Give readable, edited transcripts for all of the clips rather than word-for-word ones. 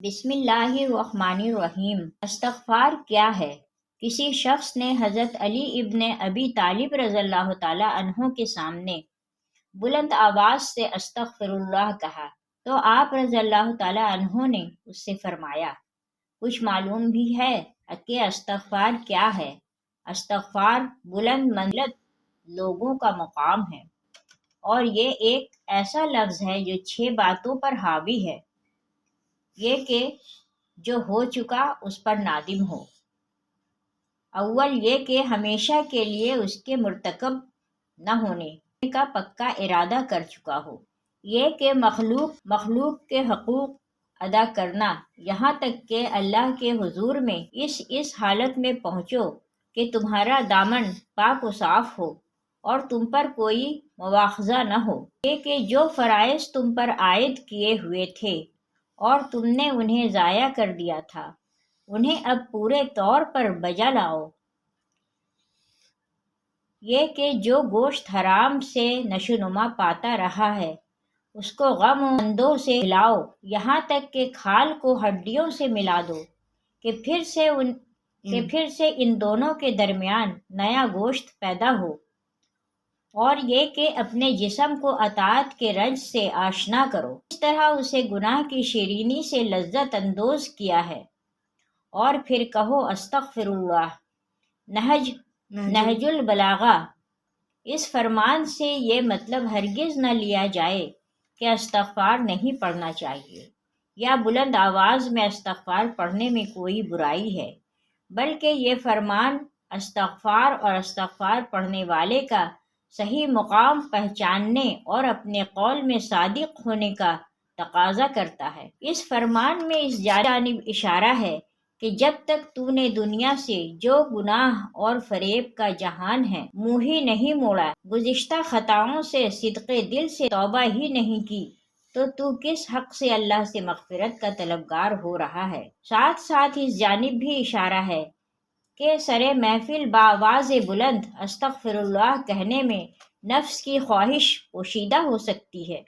بسم اللہ الرحمن الرحیم۔ استغفار کیا ہے؟ کسی شخص نے حضرت علی ابن ابی طالب رضی اللہ تعالی عنہ کے سامنے بلند آواز سے استغفر اللہ کہا تو آپ رضی اللہ تعالی عنہ نے اس سے فرمایا، کچھ معلوم بھی ہے کہ استغفار کیا ہے؟ استغفار بلند منزلت لوگوں کا مقام ہے، اور یہ ایک ایسا لفظ ہے جو 6 باتوں پر حاوی ہے۔ یہ کہ جو ہو چکا اس پر نادم ہو، اول یہ کہ ہمیشہ کے لیے اس کے مرتکب نہ ہونے کا پکا ارادہ کر چکا ہو، یہ کہ مخلوق کے حقوق ادا کرنا، یہاں تک کہ اللہ کے حضور میں اس حالت میں پہنچو کہ تمہارا دامن پاک و صاف ہو اور تم پر کوئی مواخذہ نہ ہو، یہ کہ جو فرائض تم پر عائد کیے ہوئے تھے اور تم نے انہیں ضائع کر دیا تھا، انہیں اب پورے طور پر بجا لاؤ، یہ کہ جو گوشت حرام سے نشوونما پاتا رہا ہے اس کو غم و اندوہ سے ہلاؤ، یہاں تک کہ کھال کو ہڈیوں سے ملا دو کہ پھر سے ان دونوں کے درمیان نیا گوشت پیدا ہو، اور یہ کہ اپنے جسم کو اطاعت کے رنج سے آشنا کرو، اس طرح اسے گناہ کی شیرینی سے لذت اندوز کیا ہے، اور پھر کہو استغفر اللہ۔ نہج البلاغہ۔ اس فرمان سے یہ مطلب ہرگز نہ لیا جائے کہ استغفار نہیں پڑھنا چاہیے یا بلند آواز میں استغفار پڑھنے میں کوئی برائی ہے، بلکہ یہ فرمان استغفار اور استغفار پڑھنے والے کا صحیح مقام پہچاننے اور اپنے قول میں صادق ہونے کا تقاضا کرتا ہے۔ اس فرمان میں اس جانب اشارہ ہے کہ جب تک تو نے دنیا سے جو گناہ اور فریب کا جہان ہے منہ ہی نہیں موڑا، گزشتہ خطاؤں سے صدق دل سے توبہ ہی نہیں کی، تو کس حق سے اللہ سے مغفرت کا طلبگار ہو رہا ہے؟ ساتھ ساتھ اس جانب بھی اشارہ ہے کہ سر محفل بآواز بلند استغفر اللہ کہنے میں نفس کی خواہش پوشیدہ ہو سکتی ہے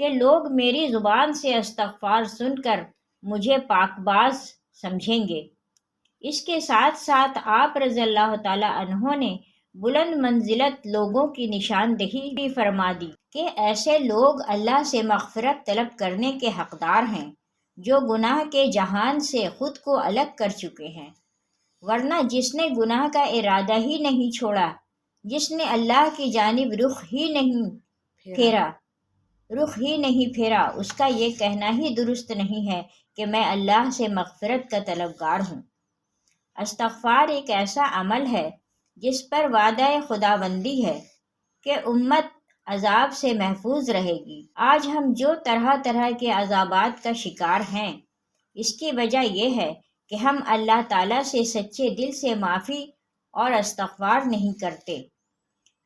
کہ لوگ میری زبان سے استغفار سن کر مجھے پاک باز سمجھیں گے۔ اس کے ساتھ ساتھ آپ رضی اللہ تعالی عنہ نے بلند منزلت لوگوں کی نشاندہی بھی فرما دی کہ ایسے لوگ اللہ سے مغفرت طلب کرنے کے حقدار ہیں جو گناہ کے جہان سے خود کو الگ کر چکے ہیں، ورنہ جس نے گناہ کا ارادہ ہی نہیں چھوڑا، جس نے اللہ کی جانب رخ ہی نہیں پھیرا، اس کا یہ کہنا ہی درست نہیں ہے کہ میں اللہ سے مغفرت کا طلبگار ہوں۔ استغفار ایک ایسا عمل ہے جس پر وعدہ خداوندی ہے کہ امت عذاب سے محفوظ رہے گی۔ آج ہم جو طرح طرح کے عذابات کا شکار ہیں، اس کی وجہ یہ ہے کہ ہم اللہ تعالیٰ سے سچے دل سے معافی اور استغفار نہیں کرتے،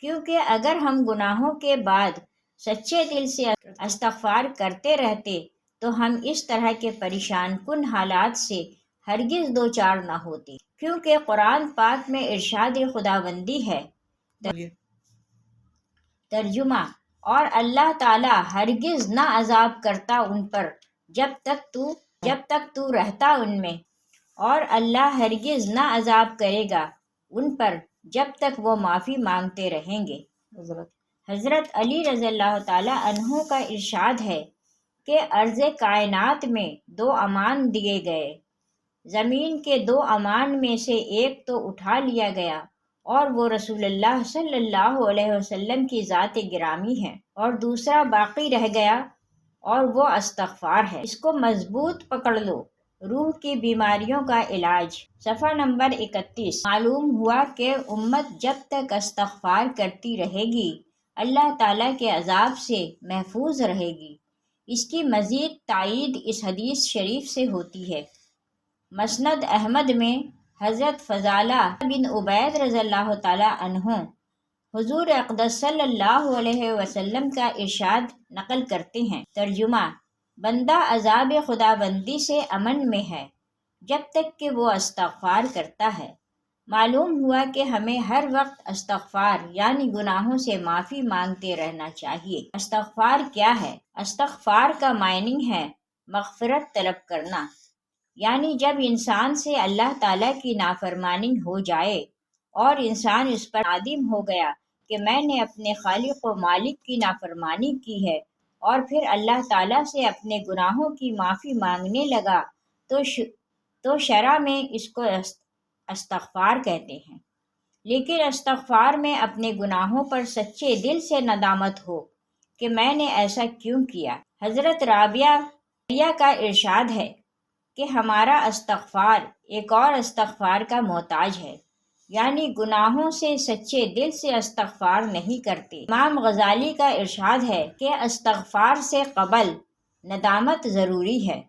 کیونکہ اگر ہم گناہوں کے بعد سچے دل سے استغفار کرتے رہتے تو ہم اس طرح کے پریشان کن حالات سے ہرگز دوچار نہ ہوتے، کیونکہ قرآن پاک میں ارشاد خداوندی ہے، ترجمہ، اور اللہ تعالیٰ ہرگز نہ عذاب کرتا ان پر جب تک تو رہتا ان میں، اور اللہ ہرگز نہ عذاب کرے گا ان پر جب تک وہ معافی مانگتے رہیں گے۔ حضرت علی رضی اللہ تعالی عنہ کا ارشاد ہے کہ عرض کائنات میں 2 امان دیے گئے، زمین کے 2 امان میں سے ایک تو اٹھا لیا گیا اور وہ رسول اللہ صلی اللہ علیہ وسلم کی ذات گرامی ہے، اور دوسرا باقی رہ گیا اور وہ استغفار ہے، اس کو مضبوط پکڑ لو۔ روح کی بیماریوں کا علاج، صفحہ نمبر 31۔ معلوم ہوا کہ امت جب تک استغفار کرتی رہے گی اللہ تعالیٰ کے عذاب سے محفوظ رہے گی۔ اس کی مزید تائید اس حدیث شریف سے ہوتی ہے۔ مسند احمد میں حضرت فضالہ بن عبید رضی اللہ تعالی عنہ حضور اقدس صلی اللہ علیہ وسلم کا ارشاد نقل کرتے ہیں، ترجمہ، بندہ عذاب خداوندی سے امن میں ہے جب تک کہ وہ استغفار کرتا ہے۔ معلوم ہوا کہ ہمیں ہر وقت استغفار یعنی گناہوں سے معافی مانگتے رہنا چاہیے۔ استغفار کیا ہے؟ استغفار کا معنی ہے مغفرت طلب کرنا، یعنی جب انسان سے اللہ تعالیٰ کی نافرمانی ہو جائے اور انسان اس پر نادم ہو گیا کہ میں نے اپنے خالق و مالک کی نافرمانی کی ہے، اور پھر اللہ تعالیٰ سے اپنے گناہوں کی معافی مانگنے لگا، تو شرع میں اس کو استغفار کہتے ہیں۔ لیکن استغفار میں اپنے گناہوں پر سچے دل سے ندامت ہو کہ میں نے ایسا کیوں کیا۔ حضرت رابعہ کا ارشاد ہے کہ ہمارا استغفار ایک اور استغفار کا محتاج ہے، یعنی گناہوں سے سچے دل سے استغفار نہیں کرتے۔ امام غزالی کا ارشاد ہے کہ استغفار سے قبل ندامت ضروری ہے،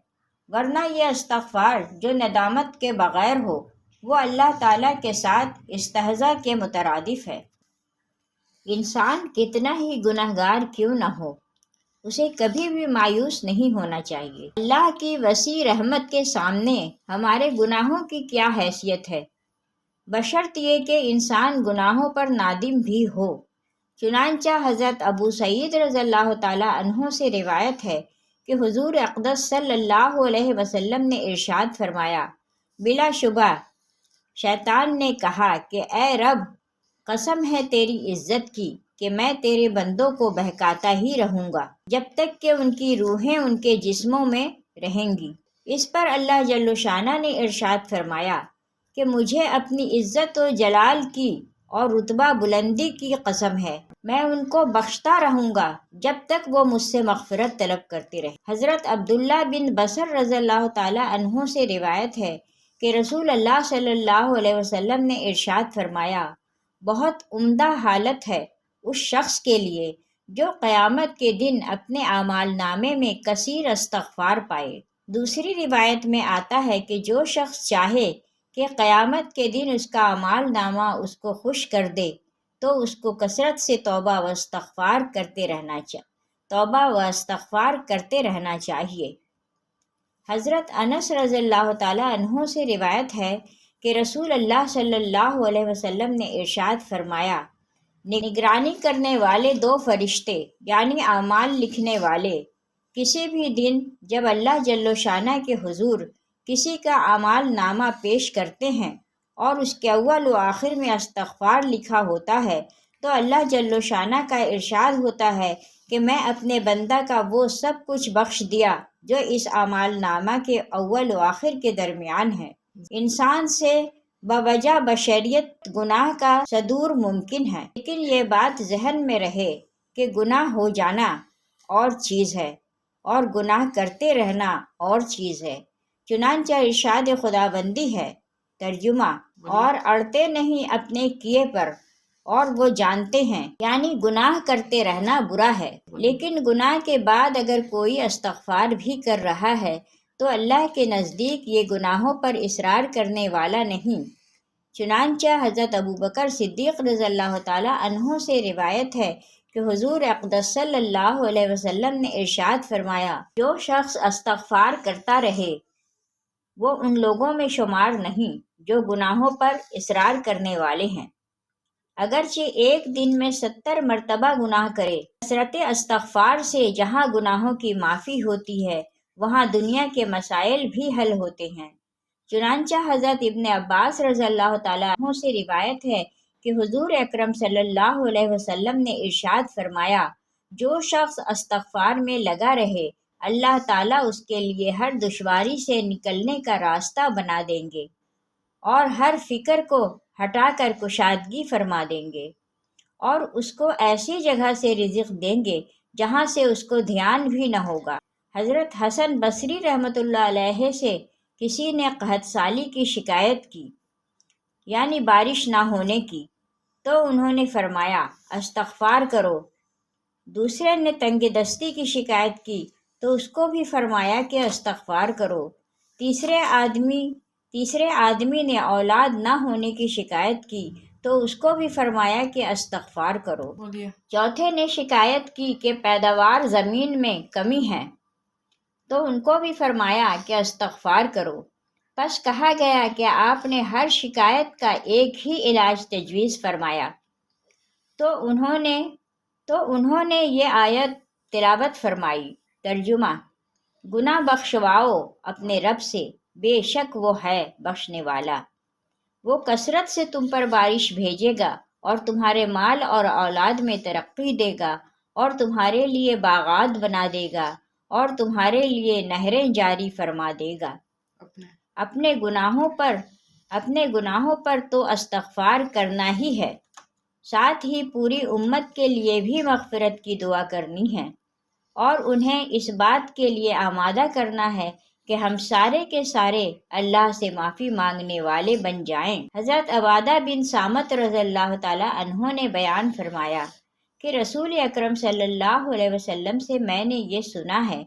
ورنہ یہ استغفار جو ندامت کے بغیر ہو وہ اللہ تعالیٰ کے ساتھ استہزاء کے مترادف ہے۔ انسان کتنا ہی گنہگار کیوں نہ ہو، اسے کبھی بھی مایوس نہیں ہونا چاہیے۔ اللہ کی وسیع رحمت کے سامنے ہمارے گناہوں کی کیا حیثیت ہے، بشرط یہ کہ انسان گناہوں پر نادم بھی ہو۔ چنانچہ حضرت ابو سعید رضی اللہ تعالیٰ عنہ سے روایت ہے کہ حضور اقدس صلی اللہ علیہ وسلم نے ارشاد فرمایا، بلا شبہ شیطان نے کہا کہ اے رب، قسم ہے تیری عزت کی کہ میں تیرے بندوں کو بہکاتا ہی رہوں گا جب تک کہ ان کی روحیں ان کے جسموں میں رہیں گی۔ اس پر اللہ جل شانہ نے ارشاد فرمایا کہ مجھے اپنی عزت و جلال کی اور رتبہ بلندی کی قسم ہے، میں ان کو بخشتا رہوں گا جب تک وہ مجھ سے مغفرت طلب کرتے رہے۔ حضرت عبداللہ بن بصر رضی اللہ تعالی عنہ سے روایت ہے کہ رسول اللہ صلی اللہ علیہ وسلم نے ارشاد فرمایا، بہت عمدہ حالت ہے اس شخص کے لیے جو قیامت کے دن اپنے اعمال نامے میں کثیر استغفار پائے۔ دوسری روایت میں آتا ہے کہ جو شخص چاہے کہ قیامت کے دن اس کا اعمال نامہ اس کو خوش کر دے تو اس کو کثرت سے توبہ و استغفار کرتے رہنا چاہیے۔ حضرت انس رضی اللہ تعالیٰ عنہ سے روایت ہے کہ رسول اللہ صلی اللہ علیہ وسلم نے ارشاد فرمایا، نگرانی کرنے والے دو فرشتے یعنی اعمال لکھنے والے کسی بھی دن جب اللہ جل شانہ کے حضور کسی کا اعمال نامہ پیش کرتے ہیں اور اس کے اول و آخر میں استغفار لکھا ہوتا ہے تو اللہ جل شانہ کا ارشاد ہوتا ہے کہ میں اپنے بندہ کا وہ سب کچھ بخش دیا جو اس اعمال نامہ کے اول و آخر کے درمیان ہے۔ انسان سے بوجہ بشریت گناہ کا صدور ممکن ہے، لیکن یہ بات ذہن میں رہے کہ گناہ ہو جانا اور چیز ہے اور گناہ کرتے رہنا اور چیز ہے۔ چنانچہ ارشاد خداوندی ہے، ترجمہ، اور اڑتے نہیں اپنے کیے پر اور وہ جانتے ہیں، یعنی گناہ کرتے رہنا برا ہے، لیکن گناہ کے بعد اگر کوئی استغفار بھی کر رہا ہے تو اللہ کے نزدیک یہ گناہوں پر اصرار کرنے والا نہیں۔ چنانچہ حضرت ابوبکر صدیق رضی اللہ تعالیٰ عنہ سے روایت ہے کہ حضور اقدس صلی اللہ علیہ وسلم نے ارشاد فرمایا، جو شخص استغفار کرتا رہے وہ ان لوگوں میں شمار نہیں جو گناہوں پر اصرار کرنے والے ہیں، اگرچہ ایک دن میں 70 مرتبہ گناہ کرے۔ کثرت استغفار سے جہاں گناہوں کی معافی ہوتی ہے وہاں دنیا کے مسائل بھی حل ہوتے ہیں۔ چنانچہ حضرت ابن عباس رضی اللہ تعالیٰ عنہ سے روایت ہے کہ حضور اکرم صلی اللہ علیہ وسلم نے ارشاد فرمایا، جو شخص استغفار میں لگا رہے اللہ تعالیٰ اس کے لیے ہر دشواری سے نکلنے کا راستہ بنا دیں گے اور ہر فکر کو ہٹا کر کشادگی فرما دیں گے، اور اس کو ایسی جگہ سے رزق دیں گے جہاں سے اس کو دھیان بھی نہ ہوگا۔ حضرت حسن بصری رحمۃ اللہ علیہ سے کسی نے قحط سالی کی شکایت کی، یعنی بارش نہ ہونے کی، تو انہوں نے فرمایا استغفار کرو۔ دوسرے نے تنگ دستی کی شکایت کی تو اس کو بھی فرمایا کہ استغفار کرو۔ تیسرے آدمی نے اولاد نہ ہونے کی شکایت کی تو اس کو بھی فرمایا کہ استغفار کرو۔ چوتھے نے شکایت کی کہ پیداوار زمین میں کمی ہے تو ان کو بھی فرمایا کہ استغفار کرو۔ پس کہا گیا کہ آپ نے ہر شکایت کا ایک ہی علاج تجویز فرمایا، تو انہوں نے یہ آیت تلاوت فرمائی، ترجمہ، گناہ بخشواؤ اپنے رب سے، بے شک وہ ہے بخشنے والا۔ وہ کثرت سے تم پر بارش بھیجے گا اور تمہارے مال اور اولاد میں ترقی دے گا، اور تمہارے لیے باغات بنا دے گا اور تمہارے لیے نہریں جاری فرما دے گا۔ اپنے گناہوں پر تو استغفار کرنا ہی ہے، ساتھ ہی پوری امت کے لیے بھی مغفرت کی دعا کرنی ہے، اور انہیں اس بات کے لیے آمادہ کرنا ہے کہ ہم سارے کے سارے اللہ سے معافی مانگنے والے بن جائیں۔ حضرت عبادہ بن صامت رضی اللہ تعالیٰ عنہ نے بیان فرمایا کہ رسول اکرم صلی اللہ علیہ وسلم سے میں نے یہ سنا ہے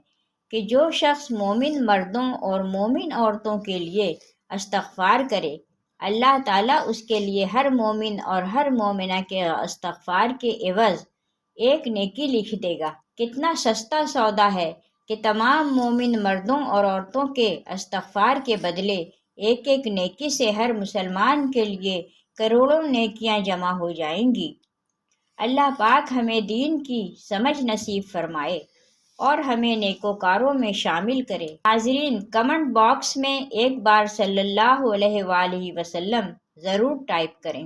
کہ جو شخص مومن مردوں اور مومن عورتوں کے لیے استغفار کرے، اللہ تعالیٰ اس کے لیے ہر مومن اور ہر مومنہ کے استغفار کے عوض ایک نیکی لکھ دے گا۔ کتنا سستا سودا ہے کہ تمام مومن مردوں اور عورتوں کے استغفار کے بدلے ایک ایک نیکی سے ہر مسلمان کے لیے کروڑوں نیکیاں جمع ہو جائیں گی۔ اللہ پاک ہمیں دین کی سمجھ نصیب فرمائے اور ہمیں نیکوکاروں میں شامل کرے۔ ناظرین، کمنٹ باکس میں ایک بار صلی اللہ علیہ وآلہ وسلم ضرور ٹائپ کریں۔